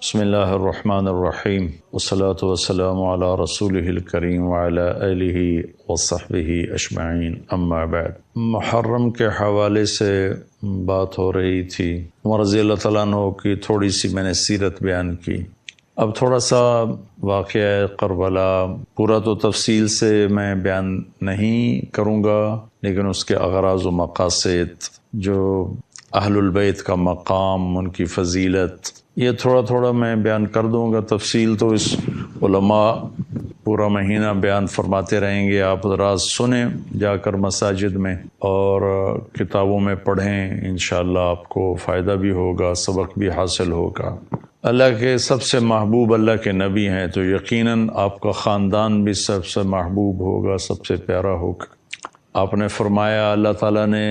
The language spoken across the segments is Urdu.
بسم اللہ الرحمن الرحیم والصلاة والسلام علی رسولہ الکریم وعلی آلہ وصحبہ اجمعین، اما بعد۔ محرم کے حوالے سے بات ہو رہی تھی، عمر رضی اللہ تعالیٰ عنہ کی تھوڑی سی میں نے سیرت بیان کی۔ اب تھوڑا سا واقعہ کربلا پورا تو تفصیل سے میں بیان نہیں کروں گا، لیکن اس کے اغراض و مقاصد، جو اہل البیت کا مقام، ان کی فضیلت، یہ تھوڑا تھوڑا میں بیان کر دوں گا۔ تفصیل تو اس علماء پورا مہینہ بیان فرماتے رہیں گے، آپ حضرات سنیں جا کر مساجد میں اور کتابوں میں پڑھیں، انشاءاللہ آپ کو فائدہ بھی ہوگا، سبق بھی حاصل ہوگا۔ اللہ کے سب سے محبوب اللہ کے نبی ہیں تو یقیناً آپ کا خاندان بھی سب سے محبوب ہوگا، سب سے پیارا ہوگا۔ آپ نے فرمایا اللہ تعالیٰ نے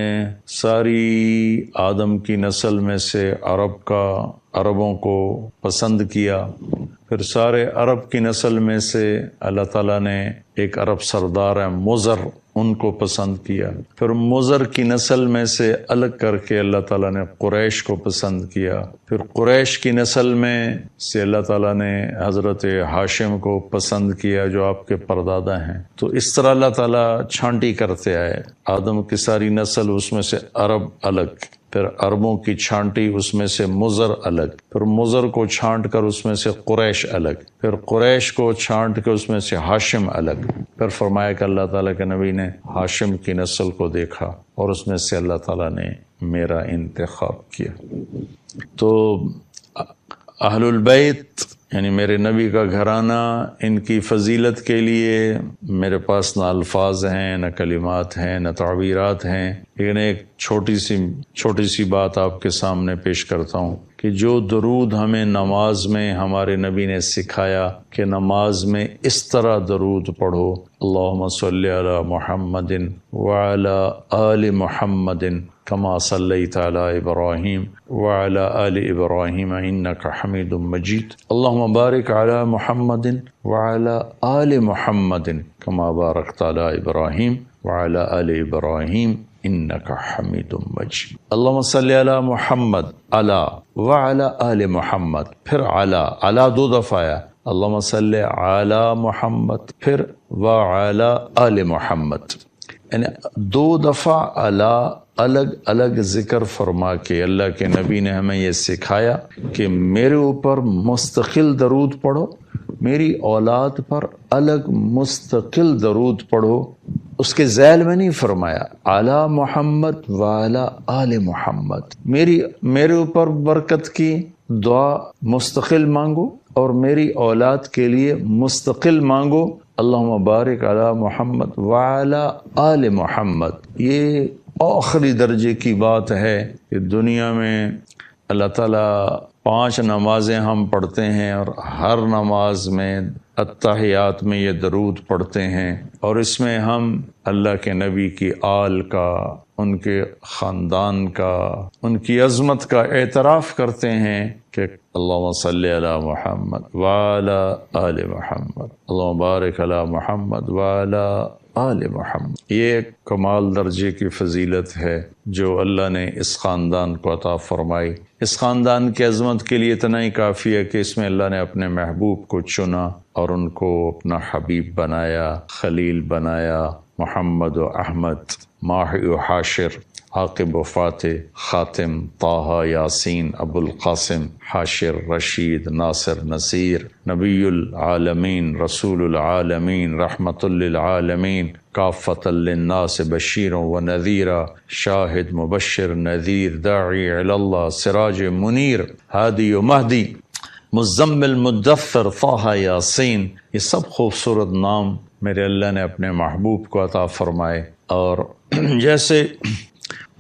ساری آدم کی نسل میں سے عربوں کو پسند کیا، پھر سارے عرب کی نسل میں سے اللہ تعالیٰ نے ایک عرب سردار ہے مضر، ان کو پسند کیا، پھر مضر کی نسل میں سے الگ کر کے اللہ تعالیٰ نے قریش کو پسند کیا، پھر قریش کی نسل میں سے اللہ تعالیٰ نے حضرت ہاشم کو پسند کیا جو آپ کے پردادا ہیں۔ تو اس طرح اللہ تعالیٰ چھانٹی کرتے آئے، آدم کی ساری نسل اس میں سے عرب الگ، پھر عربوں کی چھانٹی اس میں سے مضر الگ، پھر مضر کو چھانٹ کر اس میں سے قریش الگ، پھر قریش کو چھانٹ کے اس میں سے ہاشم الگ۔ پھر فرمایا کہ اللہ تعالیٰ کے نبی نے ہاشم کی نسل کو دیکھا اور اس میں سے اللہ تعالیٰ نے میرا انتخاب کیا۔ تو اہل البیت یعنی میرے نبی کا گھرانہ، ان کی فضیلت کے لیے میرے پاس نہ الفاظ ہیں، نہ کلمات ہیں، نہ تعبیرات ہیں، لیکن ایک چھوٹی سی بات آپ کے سامنے پیش کرتا ہوں کہ جو درود ہمیں نماز میں ہمارے نبی نے سکھایا کہ نماز میں اس طرح درود پڑھو، اللہم صلی علی محمد وعلی آل محمد کما صلیت علی ابراہیم وعلی آل ابراہیم انک حمید مجید، اللہم بارک علی محمد وعلی آل محمد کما بارکت علی ابراہیم وعلی آل ابراہیم انک حمید مجید۔ اللہم صلی علی محمد علی وعلی آل محمد، پھر علی دو دفعہ آیا، اللہم صلی علی محمد پھر وعلی آل محمد، یعنی دو دفعہ الگ الگ ذکر فرما کے اللہ کے نبی نے ہمیں یہ سکھایا کہ میرے اوپر مستقل درود پڑھو، میری اولاد پر الگ مستقل درود پڑھو۔ اس کے ذیل میں نہیں فرمایا اعلی محمد وعلی آل محمد، میرے اوپر برکت کی دعا مستقل مانگو اور میری اولاد کے لیے مستقل مانگو، اللہم بارک علی محمد وعلی آل محمد۔ یہ آخری درجے کی بات ہے کہ دنیا میں اللہ تعالیٰ 5 نمازیں ہم پڑھتے ہیں اور ہر نماز میں التحیات میں یہ درود پڑھتے ہیں، اور اس میں ہم اللہ کے نبی کی آل کا، ان کے خاندان کا، ان کی عظمت کا اعتراف کرتے ہیں کہ اللہم صلی علی محمد وعلی آل محمد، اللہم بارک علی محمد وعلی آل محمد۔ یہ ایک کمال درجے کی فضیلت ہے جو اللہ نے اس خاندان کو عطا فرمائی۔ اس خاندان کی عظمت کے لیے اتنا ہی کافی ہے کہ اس میں اللہ نے اپنے محبوب کو چنا اور ان کو اپنا حبیب بنایا، خلیل بنایا، محمد و احمد، ماحی و حاشر، عاقب و فاتح، خاتم، طٰہٰ، یاسین، ابو القاسم، حاشر، رشید، ناصر، نصیر، نبی العالمین، رسول العالمین، رحمت للعالمین، کافۃ للناس بشیرا و نذیرا، شاہد، مبشر، نذیر، داعی الی اللہ، سراج منیر، ہادی و مہدی، مزمل، مدثر، طٰہٰ، یاسین۔ یہ سب خوبصورت نام میرے اللہ نے اپنے محبوب کو عطا فرمائے، اور جیسے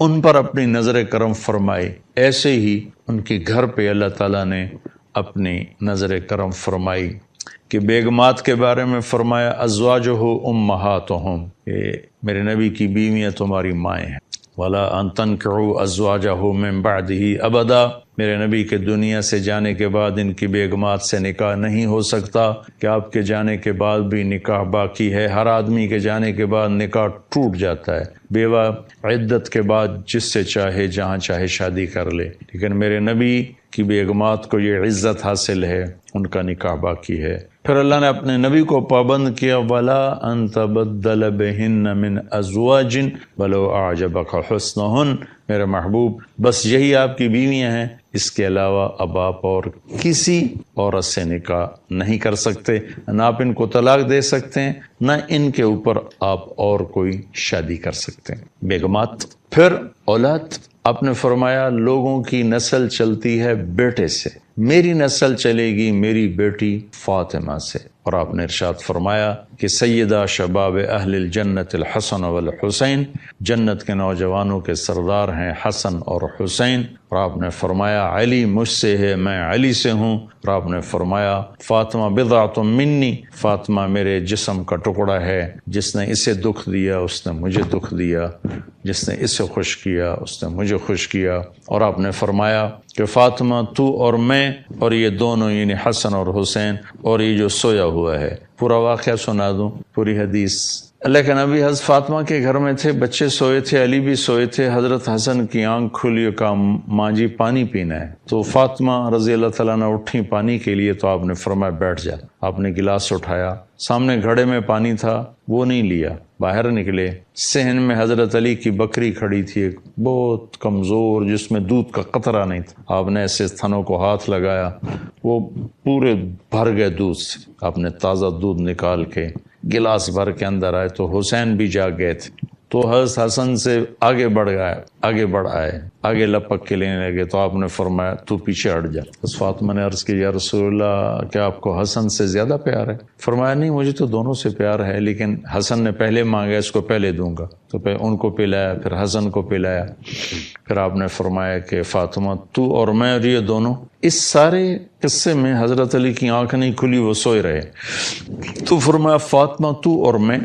ان پر اپنی نظر کرم فرمائی ایسے ہی ان کے گھر پہ اللہ تعالیٰ نے اپنی نظر کرم فرمائی کہ بیگمات کے بارے میں فرمایا ازواجہ امہاتہم، کہ میرے نبی کی بیویاں تمہاری مائیں ہیں، ولا ان تنکحوا ازواجہ من بعدہ ابدا، میرے نبی کے دنیا سے جانے کے بعد ان کی بیگمات سے نکاح نہیں ہو سکتا کہ آپ کے جانے کے بعد بھی نکاح باقی ہے۔ ہر آدمی کے جانے کے بعد نکاح ٹوٹ جاتا ہے، بیوہ عدت کے بعد جس سے چاہے جہاں چاہے شادی کر لے، لیکن میرے نبی کی بیگمات کو یہ عزت حاصل ہے، ان کا نکاح باقی ہے۔ پھر اللہ نے اپنے نبی کو پابند کیا وَلَا أَن تَبَدَّلَ بِهِنَّ مِنْ أَزْوَاجٍ وَلَوْ أَعْجَبَكَ حُسْنُهُنَّ، میرے محبوب بس یہی آپ کی بیویاں ہیں، اس کے علاوہ اب آپ اور کسی عورت سے نکاح نہیں کر سکتے، نہ آپ ان کو طلاق دے سکتے ہیں، نہ ان کے اوپر آپ اور کوئی شادی کر سکتے ہیں۔ بیگمات، پھر اولاد، آپ نے فرمایا لوگوں کی نسل چلتی ہے بیٹے سے، میری نسل چلے گی میری بیٹی فاطمہ سے، اور آپ نے ارشاد فرمایا کہ سیدہ شباب اہل الجنت الحسن والحسین، جنت کے نوجوانوں کے سردار ہیں حسن اور حسین، اور آپ نے فرمایا علی مجھ سے ہے، میں علی سے ہوں، اور آپ نے فرمایا فاطمہ بضعۃ منی، فاطمہ میرے جسم کا ٹکڑا ہے، جس نے اسے دکھ دیا اس نے مجھے دکھ دیا، جس نے اسے خوش کیا اس نے مجھے خوش کیا، اور آپ نے فرمایا کہ فاطمہ تو اور میں اور یہ دونوں یعنی حسن اور حسین اور یہ جو سویا ہوا ہے، پورا واقعہ سنا دوں، پوری حدیث۔ اللہ کے نبی حضرت فاطمہ کے گھر میں تھے، بچے سوئے تھے، علی بھی سوئے تھے، حضرت حسن کی آنکھ کھلی، کہا ماں جی پانی پینا ہے، تو فاطمہ رضی اللہ تعالیٰ نے اٹھی پانی کے لیے، تو آپ نے فرمایا بیٹھ جا، آپ نے گلاس اٹھایا، سامنے گھڑے میں پانی تھا وہ نہیں لیا، باہر نکلے، صحن میں حضرت علی کی بکری کھڑی تھی، ایک بہت کمزور جس میں دودھ کا قطرہ نہیں تھا، آپ نے ایسے تھنوں کو ہاتھ لگایا، وہ پورے بھر گئے دودھ سے، آپ نے تازہ دودھ نکال کے گلاس بھر کے اندر آئے، تو حسین بھی جاگ گئے تھے، تو حضرت حسن سے آگے بڑھ آئے، آگے لپک کے لینے لگے، تو آپ نے فرمایا تو پیچھے ہٹ جا۔ بس فاطمہ نے عرض کی یا رسول اللہ کیا آپ کو حسن سے زیادہ پیار ہے؟ فرمایا نہیں مجھے تو دونوں سے پیار ہے، لیکن حسن نے پہلے مانگا اس کو پہلے دوں گا، تو ان کو پلایا، پھر حسن کو پلایا، پھر آپ نے فرمایا کہ فاطمہ تو اور میں اور یہ دونوں۔ اس سارے قصے میں حضرت علی کی آنکھ نہیں کھلی، وہ سوئے رہے، تو فرمایا فاطمہ تو اور میں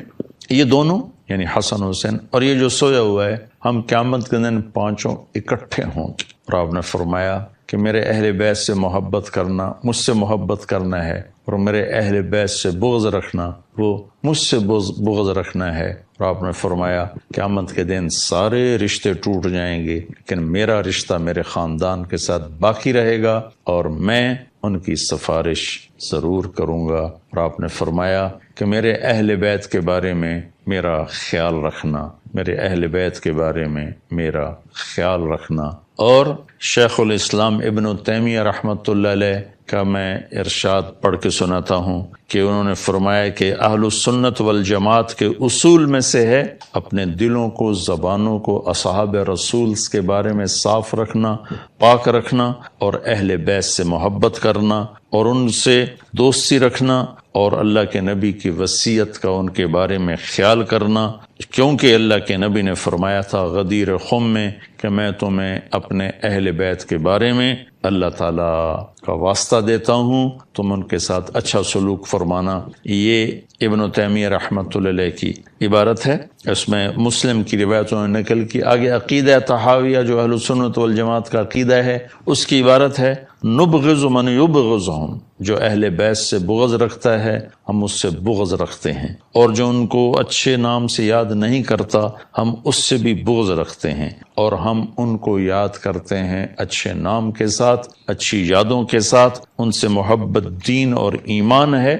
یہ دونوں یعنی حسن حسین اور یہ جو سویا ہوا ہے، ہم قیامت کے دن پانچوں اکٹھے ہوں گے۔ اور آپ نے فرمایا کہ میرے اہل بیت سے محبت کرنا مجھ سے محبت کرنا ہے، اور میرے اہل بیت سے بغض رکھنا وہ مجھ سے بغض رکھنا ہے، اور آپ نے فرمایا قیامت کے دن سارے رشتے ٹوٹ جائیں گے لیکن میرا رشتہ میرے خاندان کے ساتھ باقی رہے گا اور میں ان کی سفارش ضرور کروں گا۔ اور آپ نے فرمایا کہ میرے اہل بیت کے بارے میں میرا خیال رکھنا، میرے اہل بیت کے بارے میں میرا خیال رکھنا۔ اور شیخ الاسلام ابن تیمیہ رحمۃ اللہ علیہ کا میں ارشاد پڑھ کے سناتا ہوں کہ انہوں نے فرمایا کہ اہل السنت والجماعت کے اصول میں سے ہے اپنے دلوں کو، زبانوں کو اصحاب رسول کے بارے میں صاف رکھنا، پاک رکھنا، اور اہل بیت سے محبت کرنا اور ان سے دوستی رکھنا، اور اللہ کے نبی کی وصیت کا ان کے بارے میں خیال کرنا، کیونکہ اللہ کے نبی نے فرمایا تھا غدیر خم میں کہ میں تمہیں اپنے اہل بیت کے بارے میں اللہ تعالیٰ کا واسطہ دیتا ہوں، تم ان کے ساتھ اچھا سلوک فرمانا۔ یہ ابن تیمیہ رحمۃ اللہ علیہ کی عبارت ہے، اس میں مسلم کی روایتوں نے نقل کی۔ آگے عقیدہ طحاویہ جو اہل سنت والجماعت کا عقیدہ ہے، اس کی عبارت ہے نبغض من یبغضہم، جو اہل بیت سے بغض رکھتا ہے ہم اس سے بغض رکھتے ہیں، اور جو ان کو اچھے نام سے یاد نہیں کرتا ہم اس سے بھی بغض رکھتے ہیں، اور ہم ان کو یاد کرتے ہیں اچھے نام کے ساتھ، اچھی یادوں کے ساتھ، ان سے محبت دین اور ایمان ہے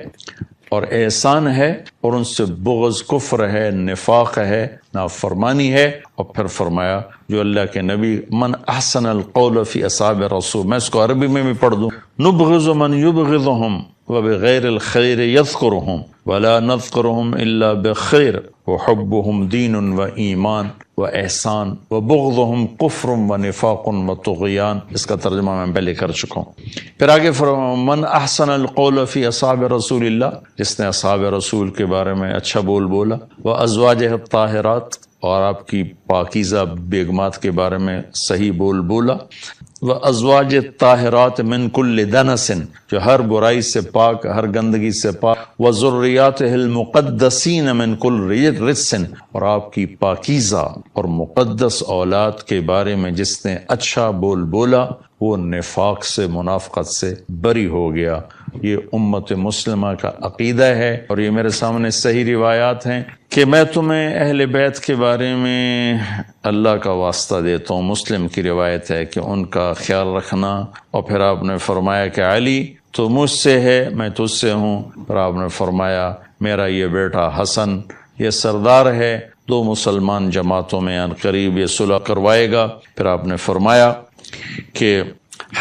اور احسان ہے، اور ان سے بغض کفر ہے، نفاق ہے، نافرمانی ہے۔ اور پھر فرمایا جو اللہ کے نبی من احسن القول فی اصحاب رسول، میں اس کو عربی میں بھی پڑھ دوں، نبغض من یبغضہم وبغیر الخیر یذکرہم ولا نذکرہم الا بخیر وحبہم دین و ایمان و احسان وبغضہم کفر و نفاق و طغیان۔ اس کا ترجمہ میں پہلے کر چکا ہوں۔ پھر آگے فرمایا من احسن القول فی اصحاب رسول اللہ، جس نے اصحاب رسول کے بارے میں اچھا بول بولا، وازواجہ الطاہرات، اور آپ کی پاکیزہ بیگمات کے بارے میں صحیح بول بولا، وازواج الطاہرات من کل دنس، جو ہر برائی سے پاک، ہر گندگی سے پاک، وذریاتہ المقدسین من کل رجس، اور آپ کی پاکیزہ اور مقدس اولاد کے بارے میں جس نے اچھا بول بولا وہ نفاق سے، منافقت سے بری ہو گیا۔ یہ امت مسلمہ کا عقیدہ ہے، اور یہ میرے سامنے صحیح روایات ہیں کہ میں تمہیں اہل بیت کے بارے میں اللہ کا واسطہ دیتا ہوں۔ مسلم کی روایت ہے کہ ان کا خیال رکھنا، اور پھر آپ نے فرمایا کہ علی تو مجھ سے ہے، میں تجھ سے ہوں، اور آپ نے فرمایا میرا یہ بیٹا حسن یہ سردار ہے، 2 مسلمان جماعتوں میں ان قریب یہ صلح کروائے گا۔ پھر آپ نے فرمایا کہ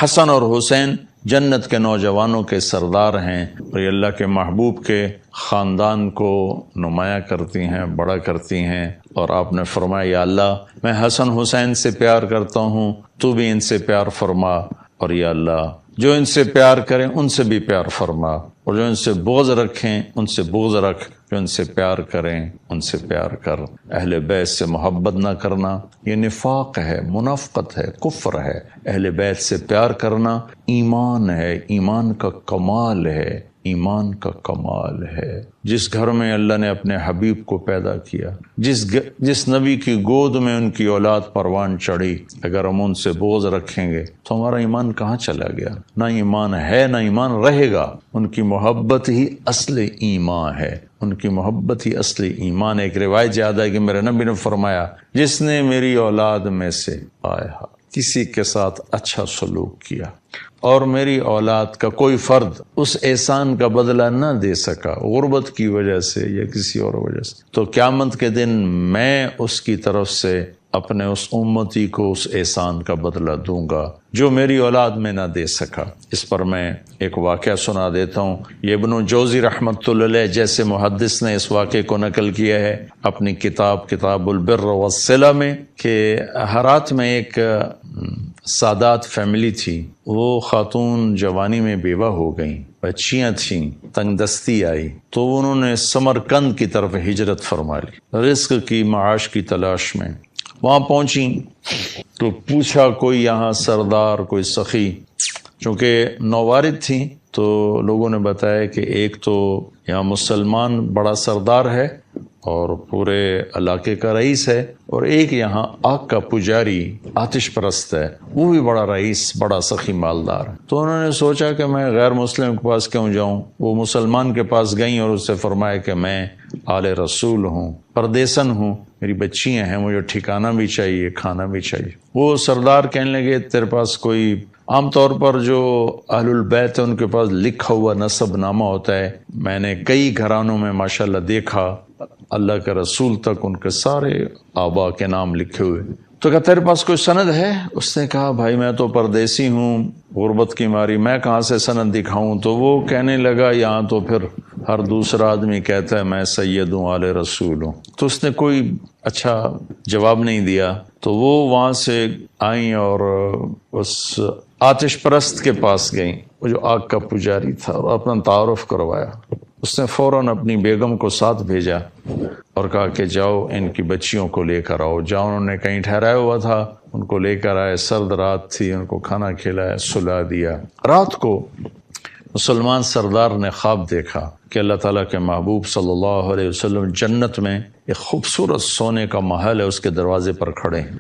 حسن اور حسین جنت کے نوجوانوں کے سردار ہیں، اور یہ اللہ کے محبوب کے خاندان کو نمایاں کرتی ہیں، بڑا کرتی ہیں۔ اور آپ نے فرمایا یا اللہ میں حسن حسین سے پیار کرتا ہوں، تو بھی ان سے پیار فرما، اور یا اللہ جو ان سے پیار کریں ان سے بھی پیار فرما، اور جو ان سے بغض رکھیں ان سے بغض رکھ، جو ان سے پیار کریں ان سے پیار کر۔ اہل بیت سے محبت نہ کرنا یہ نفاق ہے، منافقت ہے، کفر ہے۔ اہل بیت سے پیار کرنا ایمان ہے، ایمان کا کمال ہے، ایمان کا کمال ہے۔ جس گھر میں اللہ نے اپنے حبیب کو پیدا کیا، جس نبی کی گود میں ان کی اولاد پروان چڑھی، اگر ہم ان سے بغض رکھیں گے تو ہمارا ایمان کہاں چلا گیا؟ نہ ایمان ہے نہ ایمان رہے گا۔ ان کی محبت ہی اصل ایمان ہے، ان کی محبت ہی اصل ایمان ہے۔ ایک روایت یاد ہے کہ میرے نبی نے فرمایا جس نے میری اولاد میں سے کسی کے ساتھ اچھا سلوک کیا اور میری اولاد کا کوئی فرد اس احسان کا بدلہ نہ دے سکا غربت کی وجہ سے یا کسی اور وجہ سے، تو قیامت کے دن میں اس کی طرف سے اپنے اس امتی کو اس احسان کا بدلہ دوں گا جو میری اولاد میں نہ دے سکا۔ اس پر میں ایک واقعہ سنا دیتا ہوں۔ یہ ابن جوزی رحمۃ اللہ علیہ جیسے محدث نے اس واقعے کو نقل کیا ہے اپنی کتاب البر والصلہ میں، کہ ہرات میں ایک سادات فیملی تھی۔ وہ خاتون جوانی میں بیوہ ہو گئیں، بچیاں تھیں، تنگ دستی آئی تو انہوں نے سمرقند کی طرف ہجرت فرما لی، رزق کی معاش کی تلاش میں۔ وہاں پہنچی تو پوچھا کوئی یہاں سردار، کوئی سخی، چونکہ نووارد تھیں تو لوگوں نے بتایا کہ ایک تو یہاں مسلمان بڑا سردار ہے اور پورے علاقے کا رئیس ہے، اور ایک یہاں آگ کا پجاری آتش پرست ہے، وہ بھی بڑا رئیس، بڑا سخی مالدار۔ تو انہوں نے سوچا کہ میں غیر مسلم کے پاس کیوں جاؤں۔ وہ مسلمان کے پاس گئیں اور اس سے فرمایا کہ میں آل رسول ہوں، پردیسن ہوں، میری بچیاں ہیں، مجھے ٹھکانہ بھی چاہیے، کھانا بھی چاہیے۔ وہ سردار کہنے لگے تیرے پاس کوئی، عام طور پر جو اہل البیت ہے ان کے پاس لکھا ہوا نسب نامہ ہوتا ہے، میں نے کئی گھرانوں میں ماشاءاللہ دیکھا اللہ کے رسول تک ان کے سارے آبا کے نام لکھے ہوئے۔ تو کہا تیرے پاس کوئی سند ہے؟ اس نے کہا بھائی میں تو پردیسی ہوں، غربت کی ماری میں کہاں سے سند دکھاؤں۔ تو وہ کہنے لگا یہاں تو پھر ہر دوسرا آدمی کہتا ہے میں سید ہوں، آل رسول ہوں۔ تو اس نے کوئی اچھا جواب نہیں دیا۔ تو وہ وہاں سے آئیں اور اس آتش پرست کے پاس گئیں، وہ جو آگ کا پجاری تھا، اور اپنا تعارف کروایا۔ اس نے فوراً اپنی بیگم کو ساتھ بھیجا اور کہا کہ جاؤ ان کی بچیوں کو لے کر آؤ۔ جاؤ، انہوں نے کہیں ٹھہرایا ہوا تھا، ان کو لے کر آئے، سرد رات تھی، ان کو کھانا کھلایا، سلا دیا۔ رات کو مسلمان سردار نے خواب دیکھا کہ اللہ تعالیٰ کے محبوب صلی اللہ علیہ وسلم جنت میں ایک خوبصورت سونے کا محل ہے، اس کے دروازے پر کھڑے ہیں۔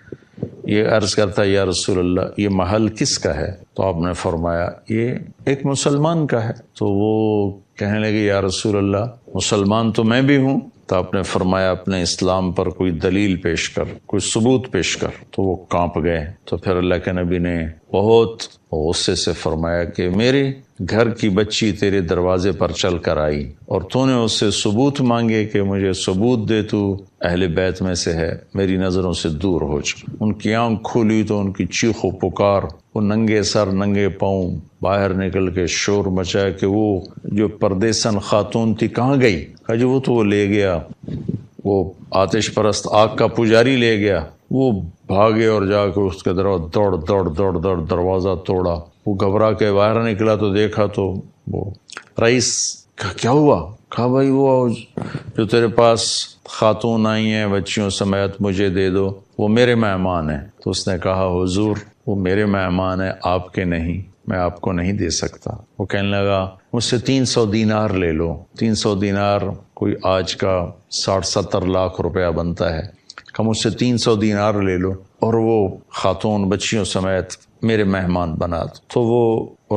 یہ عرض کرتا ہے یا رسول اللہ یہ محل کس کا ہے؟ تو آپ نے فرمایا یہ ایک مسلمان کا ہے۔ تو وہ کہنے لگے یا رسول اللہ مسلمان تو میں بھی ہوں۔ تو آپ نے فرمایا اپنے اسلام پر کوئی دلیل پیش کر، کوئی ثبوت پیش کر۔ تو وہ کانپ گئے۔ تو پھر اللہ کے نبی نے بہت غصے سے فرمایا کہ میرے گھر کی بچی تیرے دروازے پر چل کر آئی اور تو نے اس سے ثبوت مانگے کہ مجھے ثبوت دے تو اہل بیت میں سے ہے، میری نظروں سے دور ہو جا۔ ان کی آنکھ کھولی تو ان کی چیخ و پکار، وہ ننگے سر ننگے پاؤں باہر نکل کے شور مچایا کہ وہ جو پردیسن خاتون تھی کہاں گئی؟ کہا جو وہ تو وہ لے گیا، وہ آتش پرست آگ کا پجاری لے گیا۔ وہ بھاگے اور جا کے اس کے دوڑ دروازہ توڑا۔ وہ گھبرا کے باہر نکلا تو دیکھا تو وہ رئیس کہا کیا ہوا؟ کہا بھائی وہ جو تیرے پاس خاتون آئی ہیں بچیوں سمیت مجھے دے دو، وہ میرے مہمان ہیں۔ تو اس نے کہا حضور وہ میرے مہمان ہیں، آپ کے نہیں، میں آپ کو نہیں دے سکتا۔ وہ کہنے لگا مجھ سے 300 دینار لے لو۔ 300 دینار کوئی آج کا 60-70 لاکھ روپیہ بنتا ہے۔ کہ مجھ سے 300 دینار لے لو اور وہ خاتون بچیوں سمیت میرے مہمان بنا دو۔ تو وہ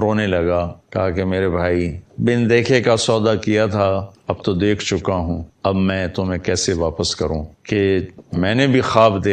رونے لگا، کہا کہ میرے بھائی بن دیکھے کا سودا کیا تھا، اب تو دیکھ چکا ہوں، اب میں تمہیں کیسے واپس کروں کہ میں نے بھی خواب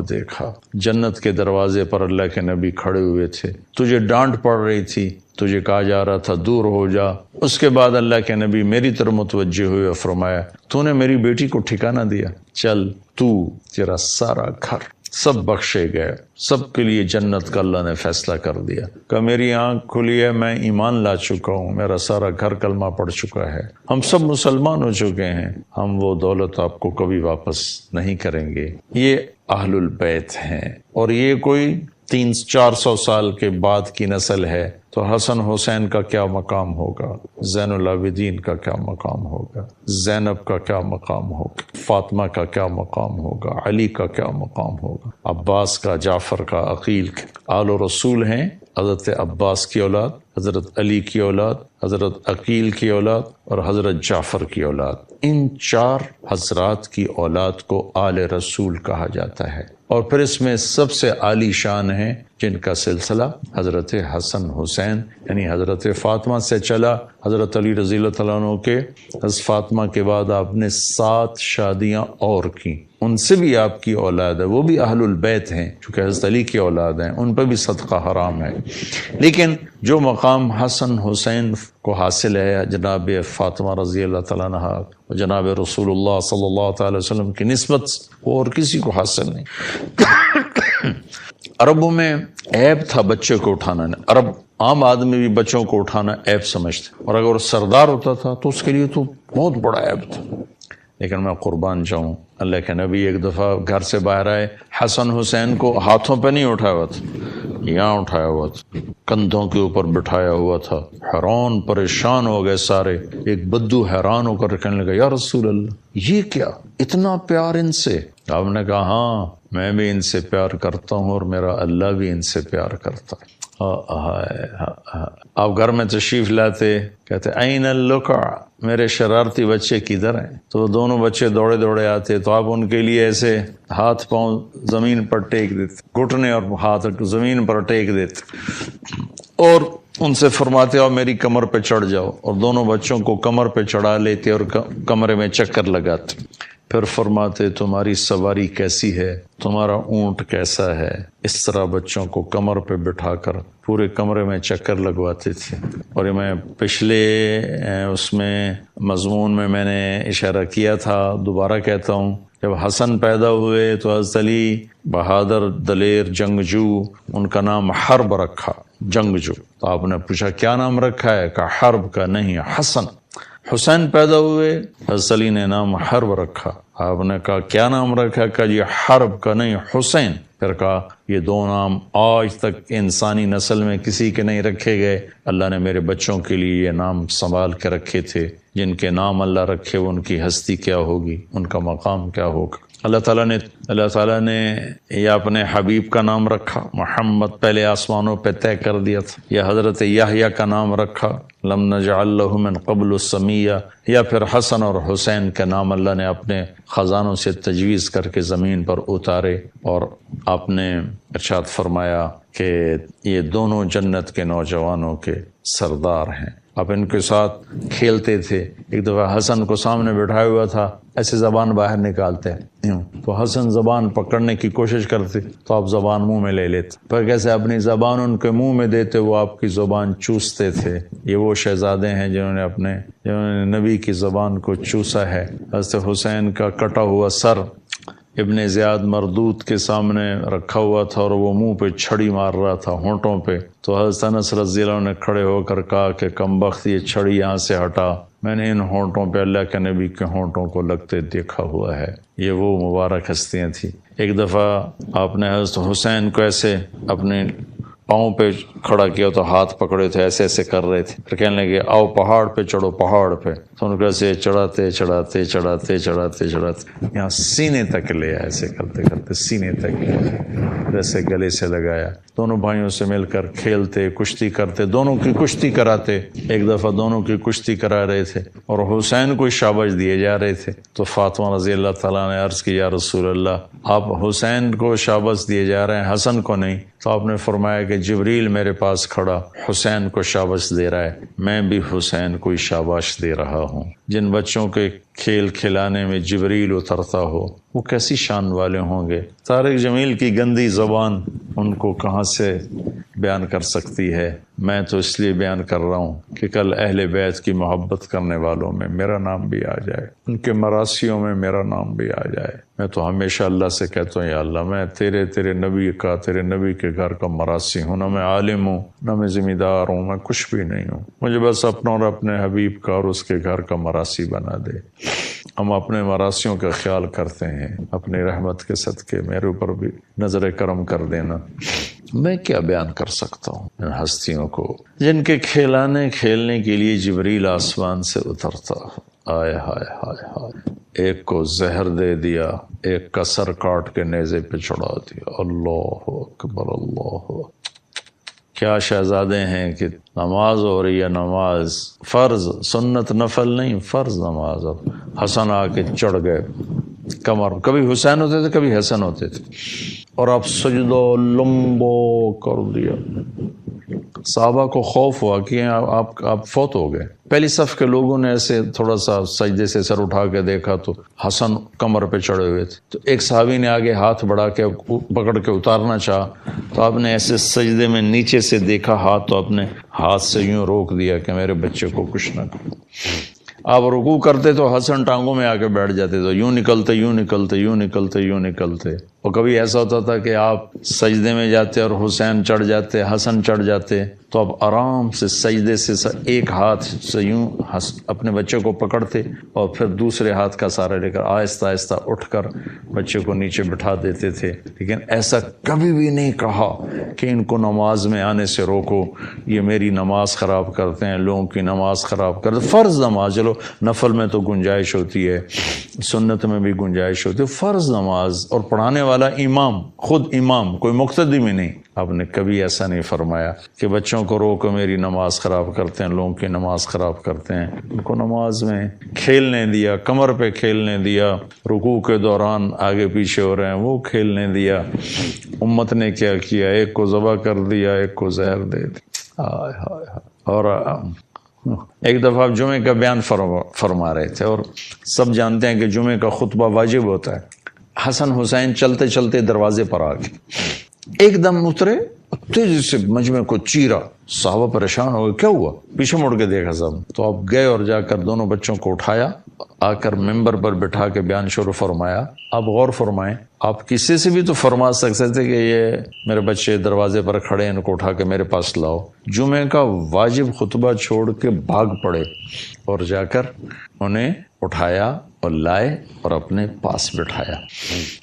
دیکھا جنت کے دروازے پر اللہ کے نبی کھڑے ہوئے تھے، تجھے ڈانٹ پڑ رہی تھی، تجھے کہا جا رہا تھا دور ہو جا، اس کے بعد اللہ کے نبی میری طرف متوجہ ہوئے اور فرمایا تو نے میری بیٹی کو ٹھکانہ دیا، چل تو تیرا سارا گھر سب بخشے گئے، سب کے لیے جنت کا اللہ نے فیصلہ کر دیا کہ میری آنکھ کھلی ہے، میں ایمان لا چکا ہوں، میرا سارا گھر کلمہ پڑھ چکا ہے، ہم سب مسلمان ہو چکے ہیں، ہم وہ دولت آپ کو کبھی واپس نہیں کریں گے۔ یہ اہل البیت ہیں، اور یہ کوئی 300-400 سال کے بعد کی نسل ہے، تو حسن حسین کا کیا مقام ہوگا، زین العابدین کا کیا مقام ہوگا، زینب کا کیا مقام ہوگا، فاطمہ کا کیا مقام ہوگا، علی کا کیا مقام ہوگا، عباس کا، جعفر کا، عقیل کا۔ آل و رسول ہیں حضرت عباس کی اولاد، حضرت علی کی اولاد، حضرت عقیل کی اولاد اور حضرت جعفر کی اولاد۔ ان 4 حضرات کی اولاد کو آل رسول کہا جاتا ہے، اور پھر اس میں سب سے عالی شان ہیں جن کا سلسلہ حضرت حسن حسین یعنی حضرت فاطمہ سے چلا۔ حضرت علی رضی اللہ تعالیٰ عنہ کے حضرت فاطمہ کے بعد آپ نے 7 شادیاں اور کی، ان سے بھی آپ کی اولاد ہے، وہ بھی اہل البیت ہیں چونکہ حضرت علی کی اولاد ہیں، ان پہ بھی صدقہ حرام ہے۔ لیکن جو مقام حسن حسین کو حاصل ہے جناب فاطمہ رضی اللہ تعالیٰ عنہ اور جناب رسول اللہ صلی اللہ تعالی وسلم کی نسبت وہ اور کسی کو حاصل نہیں۔ عربوں میں عیب تھا بچے کو اٹھانا، عرب عام آدمی بھی بچوں کو اٹھانا عیب سمجھتے، اور اگر وہ سردار ہوتا تھا تو اس کے لیے تو بہت بڑا عیب تھا۔ لیکن میں قربان جاؤں، اللہ کے نبی ایک دفعہ گھر سے باہر آئے، حسن حسین کو ہاتھوں پہ نہیں اٹھایا ہوا تھا، یہاں اٹھایا ہوا تھا، کندھوں کے اوپر بٹھایا ہوا تھا۔ حیران پریشان ہو گئے سارے، ایک بدو حیران ہو کر کہنے لگا یا رسول اللہ یہ کیا، اتنا پیار ان سے؟ آپ نے کہا ہاں میں بھی ان سے پیار کرتا ہوں اور میرا اللہ بھی ان سے پیار کرتا ہے۔ آپ گھر میں تشریف لاتے، کہتے این اللقع، میرے شرارتی بچے کدھر ہیں؟ تو دونوں بچے دوڑے دوڑے آتے تو آپ ان کے لیے ایسے ہاتھ پاؤں زمین پر ٹیک دیتے، گھٹنے اور ہاتھ زمین پر ٹیک دیتے، اور ان سے فرماتے اور میری کمر پہ چڑھ جاؤ، اور دونوں بچوں کو کمر پہ چڑھا لیتے اور کمرے میں چکر لگاتے، پھر فرماتے تمہاری سواری کیسی ہے، تمہارا اونٹ کیسا ہے۔ اس طرح بچوں کو کمر پہ بٹھا کر پورے کمرے میں چکر لگواتے تھے۔ اور میں پچھلے اس میں مضمون میں نے اشارہ کیا تھا، دوبارہ کہتا ہوں، جب حسن پیدا ہوئے تو حضرت علی بہادر دلیر جنگجو، ان کا نام حرب رکھا، جنگجو۔ تو آپ نے پوچھا کیا نام رکھا ہے؟ کہا حرب کا نہیں، حسن۔ حسین پیدا ہوئے، حضرت علی نے نام حرب رکھا۔ آپ نے کہا کیا نام رکھا؟ کہا یہ حرب کا نہیں، حسین۔ پھر کہا یہ 2 نام آج تک انسانی نسل میں کسی کے نہیں رکھے گئے، اللہ نے میرے بچوں کے لیے یہ نام سنبھال کے رکھے تھے۔ جن کے نام اللہ رکھے ان کی ہستی کیا ہوگی، ان کا مقام کیا ہوگا۔ اللہ تعالیٰ نے یہ اپنے حبیب کا نام رکھا، محمد پہلے آسمانوں پہ طے کر دیا تھا، یا حضرت یحییٰ کا نام رکھا، لم نجعل له من قبل سمیہ، یا پھر حسن اور حسین کے نام اللہ نے اپنے خزانوں سے تجویز کر کے زمین پر اتارے، اور آپ نے ارشاد فرمایا کہ یہ دونوں جنت کے نوجوانوں کے سردار ہیں۔ آپ ان کے ساتھ کھیلتے تھے۔ ایک دفعہ حسن کو سامنے بٹھایا ہوا تھا، ایسے زبان باہر نکالتے تو حسن زبان پکڑنے کی کوشش کرتے تو آپ زبان منہ میں لے لیتے، پھر کیسے اپنی زبان ان کے منہ میں دیتے وہ آپ کی زبان چوستے تھے۔ یہ وہ شہزادے ہیں جنہوں نے نبی کی زبان کو چوسا ہے۔ حضرت حسین کا کٹا ہوا سر ابن زیاد مردود کے سامنے رکھا ہوا تھا اور وہ منہ پہ چھڑی مار رہا تھا، ہونٹوں پہ، تو حضرت انس رضی اللہ عنہ نے کھڑے ہو کر کہا کہ کمبخت یہ چھڑی یہاں سے ہٹا، میں نے ان ہونٹوں پہ اللہ کے نبی کے ہونٹوں کو لگتے دیکھا ہوا ہے۔ یہ وہ مبارک ہستیاں تھیں۔ ایک دفعہ آپ نے حضرت حسین کو ایسے اپنے پاؤں پہ کھڑا کیا تو ہاتھ پکڑے تھے، ایسے ایسے کر رہے تھے، پھر کہنے لگے آؤ پہاڑ پہ چڑھو، پہاڑ پہ، تو ان کو ایسے چڑھاتے چڑھاتے چڑھاتے چڑھاتے چڑھاتے یہاں سینے تک لے آیا، ایسے کرتے کرتے سینے تک لے آیا، پھر ایسے گلے سے لگایا، دونوں بھائیوں سے مل کر کھیلتے، کشتی کرتے، دونوں کی کشتی کراتے، ایک دفعہ دونوں کی کشتی کرا رہے تھے اور حسین کو شاباش دیے جا رہے تھے، تو فاطمہ رضی اللہ تعالیٰ نے عرض کی یا رسول اللہ آپ حسین کو شاباش دیے جا رہے ہیں، حسن کو نہیں؟ تو آپ نے فرمایا کہ جبریل میرے پاس کھڑا حسین کو شاباش دے رہا ہے، میں بھی حسین کو شاباش دے رہا ہوں۔ جن بچوں کے کھیل کھلانے میں جبریل اترتا ہو وہ کیسی شان والے ہوں گے۔ طارق جمیل کی گندی زبان ان کو کہاں سے بیان کر سکتی ہے؟ میں تو اس لیے بیان کر رہا ہوں کہ کل اہل بیت کی محبت کرنے والوں میں میرا نام بھی آ جائے، ان کے مراسیوں میں میرا نام بھی آ جائے۔ میں تو ہمیشہ اللہ سے کہتا ہوں یا اللہ میں تیرے نبی کا، تیرے نبی کے گھر کا مراسی ہوں، نہ میں عالم ہوں نہ میں ذمہ دار ہوں، میں کچھ بھی نہیں ہوں، مجھے بس اپنا اور اپنے حبیب کا اور اس کے گھر کا مراسی بنا دے۔ ہم اپنے مراسیوں کا خیال کرتے ہیں، اپنی رحمت کے صدقے میرے اوپر بھی نظر کرم کر دینا۔ میں کیا بیان کر سکتا ہوں ان ہستیوں کو جن کے کھیلنے کے لیے جبریل آسمان سے اترتا ہو۔ آئے ہائے ہائے ہائے، ایک کو زہر دے دیا، ایک کا سر کاٹ کے نیزے پہ چڑھا دیا۔ اللہ اکبر، اللہ اکبر۔ کیا شہزادے ہیں کہ نماز ہو رہی ہے، نماز فرض، سنت نفل نہیں، فرض نماز، اب حسن آ کے چڑھ گئے کمر، کبھی حسین ہوتے تھے کبھی حسن ہوتے تھے، اور آپ سجدہ لمبو کر دیا۔ صحابہ کو خوف ہوا کہ آپ فوت ہو گئے۔ پہلی صف کے لوگوں نے ایسے تھوڑا سا سجدے سے سر اٹھا کے دیکھا تو حسن کمر پہ چڑھے ہوئے تھے، تو ایک صحابی نے آگے ہاتھ بڑھا کے پکڑ کے اتارنا چاہا، تو آپ نے ایسے سجدے میں نیچے سے دیکھا ہاتھ، تو آپ نے ہاتھ سے یوں روک دیا کہ میرے بچے کو کچھ نہ کرو۔ آپ رکوع کرتے تو حسن ٹانگوں میں آ کے بیٹھ جاتے، تو یوں نکلتے یوں نکلتے یوں نکلتے یوں نکلتے، اور کبھی ایسا ہوتا تھا کہ آپ سجدے میں جاتے اور حسین چڑھ جاتے، حسن چڑھ جاتے، تو آپ آرام سے سجدے سے ایک ہاتھ سے یوں اپنے بچے کو پکڑتے اور پھر دوسرے ہاتھ کا سہارا لے کر آہستہ آہستہ اٹھ کر بچے کو نیچے بٹھا دیتے تھے۔ لیکن ایسا کبھی بھی نہیں کہا کہ ان کو نماز میں آنے سے روکو، یہ میری نماز خراب کرتے ہیں، لوگوں کی نماز خراب کرتے۔ فرض نماز، چلو نفل میں تو گنجائش ہوتی ہے، سنت میں بھی گنجائش ہوتی ہے، فرض نماز اور پڑھانے والا امام، خود امام، کوئی مقتدی میں نہیں۔ آپ نے کبھی ایسا نہیں فرمایا کہ بچوں کو روکو میری نماز خراب کرتے ہیں، لوگوں کی نماز خراب کرتے ہیں۔ ان کو نماز میں کھیلنے دیا، کمر پہ کھیلنے دیا، رکوع کے دوران آگے پیچھے ہو رہے ہیں وہ کھیلنے دیا۔ امت نے کیا کیا؟ ایک کو ذبح کر دیا، ایک کو زہر دے دیا۔ ہائے ہائے ہائے۔ اور ایک دفعہ آپ جمعے کا بیان فرما رہے تھے، اور سب جانتے ہیں کہ جمعے کا خطبہ واجب ہوتا ہے۔ حسن حسین چلتے چلتے دروازے پر آ گئے، ایک دم اترے، تیزی سے مجمع کو چیرا، صحابہ پریشان ہو گئے، کیا ہوا؟ پیچھے مڑ کے دیکھا سب، تو آپ گئے اور جا کر دونوں بچوں کو اٹھایا، آ کر ممبر پر بٹھا کے بیان شروع فرمایا۔ آپ غور فرمائیں، آپ کسی سے بھی تو فرما سکتے تھے کہ یہ میرے بچے دروازے پر کھڑے ہیں، ان کو اٹھا کے میرے پاس لاؤ۔ جمعے کا واجب خطبہ چھوڑ کے بھاگ پڑے اور جا کر انہیں اٹھایا اور لائے اور اپنے پاس بٹھایا،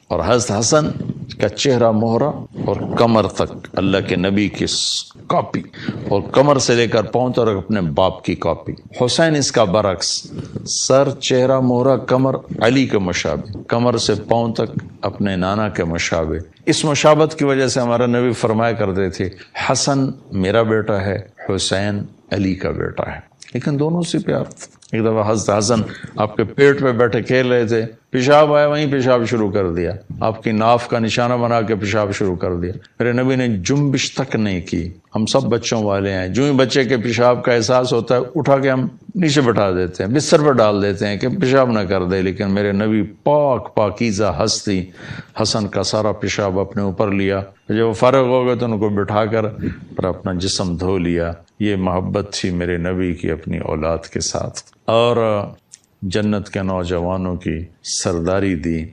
اور حضرت حسن کا چہرہ مہرا اور کمر تک اللہ کے نبی کی کاپی، اور کمر سے لے کر پاؤں تک اپنے باپ کی کاپی۔ حسین اس کا برعکس، سر، چہرہ مہرا، کمر علی کے مشابہ، کمر سے پاؤں تک اپنے نانا کے مشابہ۔ اس مشابہت کی وجہ سے ہمارا نبی فرمایا کرتے تھے حسن میرا بیٹا ہے، حسین علی کا بیٹا ہے، لیکن دونوں سے پیار تھا۔ ایک دفعہ حضرت حسن آپ کے پیٹ پہ بیٹھے کھیل رہے تھے، پیشاب آیا، وہیں پیشاب شروع کر دیا، آپ کی ناف کا نشانہ بنا کے پیشاب شروع کر دیا۔ میرے نبی نے جنبش تک نہیں کی۔ ہم سب بچوں والے ہیں، جو ہی بچے کے پیشاب کا احساس ہوتا ہے اٹھا کے ہم نیچے بٹھا دیتے ہیں، بستر پر ڈال دیتے ہیں کہ پیشاب نہ کر دے، لیکن میرے نبی پاک پاکیزہ ہستی حسن کا سارا پیشاب اپنے اوپر لیا، جب وہ فارغ ہو گئے تو ان کو بٹھا کر پر اپنا جسم دھو لیا۔ یہ محبت تھی میرے نبی کی اپنی اولاد کے ساتھ، اور جنت کے نوجوانوں کی سرداری دی۔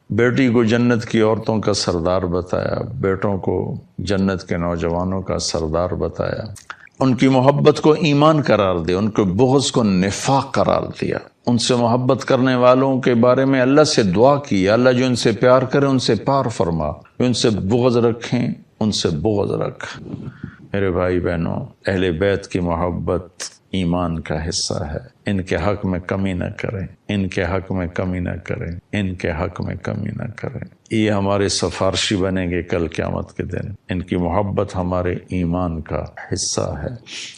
بیٹی کو جنت کی عورتوں کا سردار بتایا، بیٹوں کو جنت کے نوجوانوں کا سردار بتایا۔ ان کی محبت کو ایمان قرار دیا، ان کے بغض کو نفاق قرار دیا۔ ان سے محبت کرنے والوں کے بارے میں اللہ سے دعا کی، اللہ جو ان سے پیار کرے ان سے پیار فرما، جو ان سے بغض رکھیں ان سے بغض رکھ۔ میرے بھائی بہنوں، اہل بیت کی محبت ایمان کا حصہ ہے۔ ان کے حق میں کمی نہ کریں، ان کے حق میں کمی نہ کریں، ان کے حق میں کمی نہ کریں۔ یہ ہمارے سفارشی بنیں گے کل قیامت کے دن۔ ان کی محبت ہمارے ایمان کا حصہ ہے۔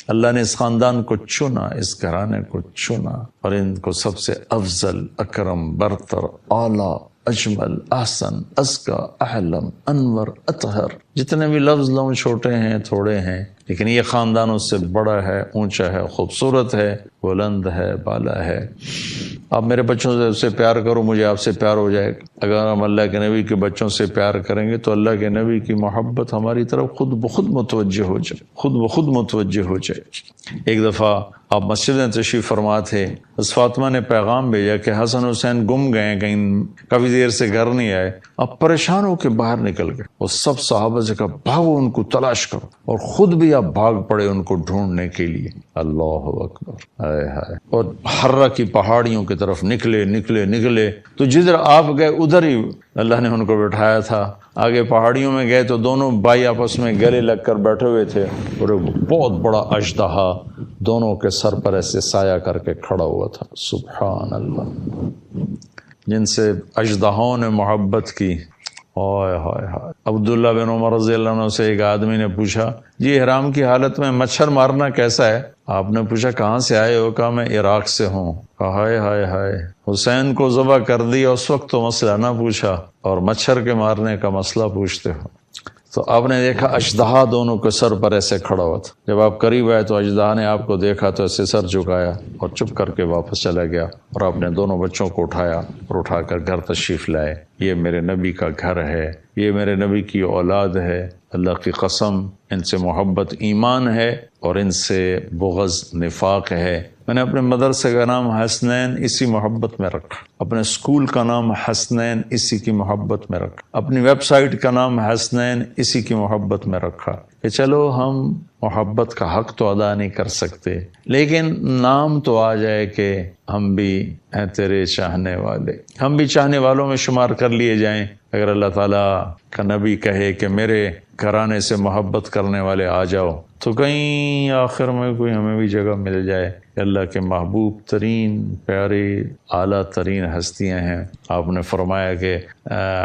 اللہ نے اس خاندان کو چنا، اس گھرانے کو چنا، اور ان کو سب سے افضل، اکرم، برتر، اعلیٰ، اجمل، احسن، ازکا، احلم، انور، اطہر، جتنے بھی لفظ لوں چھوٹے ہیں، تھوڑے ہیں، لیکن یہ خاندان اس سے بڑا ہے، اونچا ہے، خوبصورت ہے، بلند ہے، بالا ہے۔ آپ میرے بچوں سے پیار کرو، مجھے آپ سے پیار ہو جائے گا۔ اگر ہم اللہ کے نبی کے بچوں سے پیار کریں گے تو اللہ کے نبی کی محبت ہماری طرف خود بخود متوجہ ہو جائے، خود بخود متوجہ ہو جائے۔ ایک دفعہ آپ مسجد میں تشریف فرما تھے، اس فاطمہ نے پیغام بھیجا کہ حسن حسین گم گئے، کہیں کافی دیر سے گھر نہیں آئے۔ آپ پریشان ہو کے باہر نکل گئے، اور سب صحابہ سے کہا بھاگو ان کو تلاش کرو، اور خود بھی آپ بھاگ پڑے ان کو ڈھونڈنے کے لیے۔ اللہ اکبر، ہائے ہائے۔ اور حرہ کی پہاڑیوں کی طرف نکلے تو جدھر آپ گئے ادھر ہی اللہ نے ان کو بٹھایا تھا۔ آگے پہاڑیوں میں گئے تو دونوں بھائی آپس میں گلے لگ کر بیٹھے ہوئے تھے، اور ایک بہت بڑا اژدہا دونوں کے سر پر ایسے سایہ کر کے کھڑا ہوا تھا۔ سبحان اللہ، جن سے اژدہاؤں نے محبت کی۔ ہائے ہائے ہائے۔ عبداللہ بن عمر رضی اللہ عنہ سے ایک آدمی نے پوچھا، جی احرام کی حالت میں مچھر مارنا کیسا ہے؟ آپ نے پوچھا کہاں سے آئے ہو؟ کہا میں عراق سے ہوں۔ کہا ہائے ہائے ہائے، حسین کو ذبح کر دیا اس وقت تو مسئلہ نہ پوچھا، اور مچھر کے مارنے کا مسئلہ پوچھتے ہو۔ تو آپ نے دیکھا اژدہا دونوں کے سر پر ایسے کھڑا ہوا تھا۔ جب آپ قریب آئے تو اژدہا نے آپ کو دیکھا تو ایسے سر جھکایا اور چپ کر کے واپس چلا گیا، اور آپ نے دونوں بچوں کو اٹھایا اور اٹھا کر گھر تشریف لائے۔ یہ میرے نبی کا گھر ہے، یہ میرے نبی کی اولاد ہے۔ اللہ کی قسم، ان سے محبت ایمان ہے اور ان سے بغض نفاق ہے۔ میں نے اپنے مدرسے کا نام حسنین اسی محبت میں رکھا، اپنے اسکول کا نام حسنین اسی کی محبت میں رکھا، اپنی ویب سائٹ کا نام حسنین اسی کی محبت میں رکھا، کہ چلو ہم محبت کا حق تو ادا نہیں کر سکتے، لیکن نام تو آ جائے کہ ہم بھی ہیں تیرے چاہنے والے، ہم بھی چاہنے والوں میں شمار کر لیے جائیں۔ اگر اللہ تعالیٰ کا نبی کہے کہ میرے گھرانے سے محبت کرنے والے آ جاؤ، تو کہیں آخر میں کوئی ہمیں بھی جگہ مل جائے۔ اللہ کے محبوب ترین، پیارے، اعلیٰ ترین ہستیاں ہیں۔ آپ نے فرمایا کہ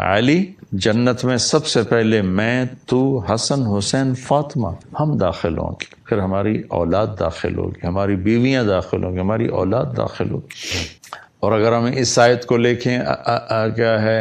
علی، جنت میں سب سے پہلے میں، تو، حسن، حسین، فاطمہ ہم داخل ہوں گے، پھر ہماری اولاد داخل ہوگی، ہماری بیویاں داخل ہوں گی، ہماری اولاد داخل ہوگی۔ اور اگر ہم اس آیت کو لکھیں، کیا ہے،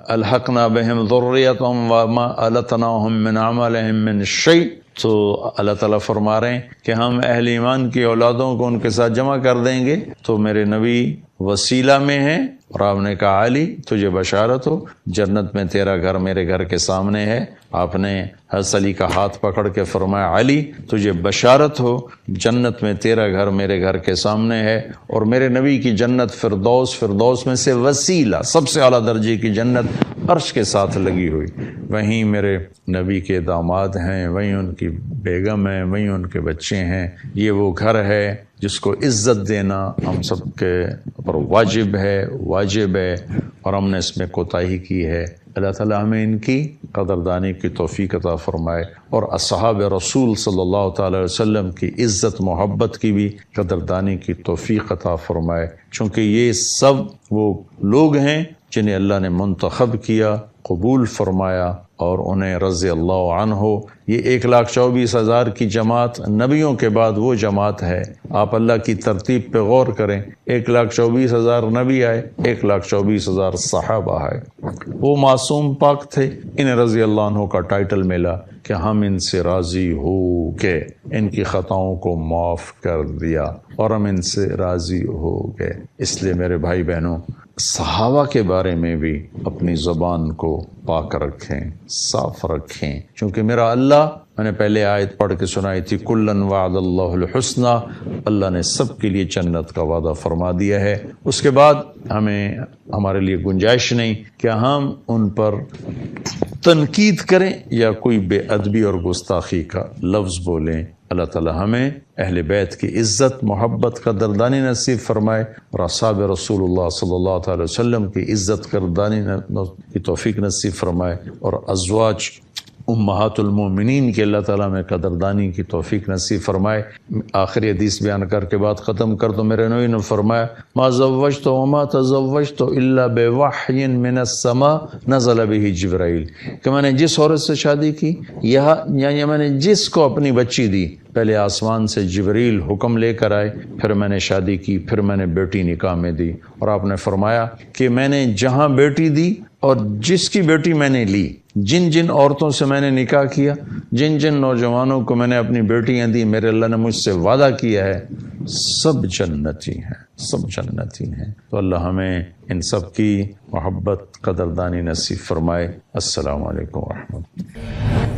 الحقنا بہم ذریتہم وما التناہم من عملہم من شیء، تو اللہ تعالیٰ فرما رہے ہیں کہ ہم اہل ایمان کی اولادوں کو ان کے ساتھ جمع کر دیں گے۔ تو میرے نبی وسیلہ میں ہیں، اور آپ نے کہا علی تجھے بشارت ہو، جنت میں تیرا گھر میرے گھر کے سامنے ہے۔ آپ نے حضرت علی کا ہاتھ پکڑ کے فرمایا علی تجھے بشارت ہو، جنت میں تیرا گھر میرے گھر کے سامنے ہے، اور میرے نبی کی جنت فردوس، فردوس میں سے وسیلہ سب سے اعلیٰ درجے کی جنت عرش کے ساتھ لگی ہوئی، وہیں میرے نبی کے داماد ہیں، وہیں ان کی بیگم ہیں، وہیں ان کے بچے ہیں۔ یہ وہ گھر ہے جس کو عزت دینا ہم سب کے پر واجب ہے، اور ہم نے اس میں کوتاہی کی ہے۔ اللہ تعالیٰ ہمیں ان کی قدردانی کی توفیق عطا فرمائے، اور اصحاب رسول صلی اللہ تعالی علیہ وسلم کی عزت محبت کی بھی قدردانی کی توفیق عطا فرمائے، چونکہ یہ سب وہ لوگ ہیں جنہیں اللہ نے منتخب کیا، قبول فرمایا، اور انہیں رضی اللہ عنہ۔ یہ 1,24,000 کی جماعت نبیوں کے بعد وہ جماعت ہے۔ آپ اللہ کی ترتیب پہ غور کریں، 1,24,000 نبی آئے، 1,24,000 صحابہ آئے، وہ معصوم پاک تھے، انہیں رضی اللہ عنہ کا ٹائٹل ملا کہ ہم ان سے راضی ہو کے ان کی خطاؤں کو معاف کر دیا، اور ہم ان سے راضی ہو گئے۔ اس لیے میرے بھائی بہنوں، صحابہ کے بارے میں بھی اپنی زبان کو پاک رکھیں، صاف رکھیں، چونکہ میرا اللہ، میں نے پہلے آیت پڑھ کے سنائی تھی، کلن وعد اللہ الحسنی، اللہ نے سب کے لیے جنت کا وعدہ فرما دیا ہے۔ اس کے بعد ہمارے لیے گنجائش نہیں کہ ہم ان پر تنقید کریں یا کوئی بے ادبی اور گستاخی کا لفظ بولیں۔ اللہ تعالی ہمیں اہل بیت کی عزت، محبت، قدردانی نصیب فرمائے، اور اصحاب رسول اللہ صلی اللہ تعالی وسلم کی عزت، قدردانی کی توفیق نصیب فرمائے، اور ازواج امہات المومنین کے اللہ تعالیٰ میں قدردانی کی توفیق نصیب فرمائے۔ آخری حدیث بیان کر کے بات ختم کر تو میرے نبی نے فرمایا، ما زوجت وما تزوجت الا بوحی من السماء نزل به جبرائیل، کہ میں نے جس عورت سے شادی کی یا میں نے جس کو اپنی بچی دی، پہلے آسمان سے جبریل حکم لے کر آئے، پھر میں نے شادی کی، پھر میں نے بیٹی نکاح میں دی، اور آپ نے فرمایا کہ میں نے جہاں بیٹی دی اور جس کی بیٹی میں نے لی، جن جن عورتوں سے میں نے نکاح کیا، جن جن نوجوانوں کو میں نے اپنی بیٹیاں دی، میرے اللہ نے مجھ سے وعدہ کیا ہے سب جنتی ہیں، سب جنتی ہیں۔ تو اللہ ہمیں ان سب کی محبت، قدردانی نصیب فرمائے۔ السلام علیکم ورحمۃ اللہ۔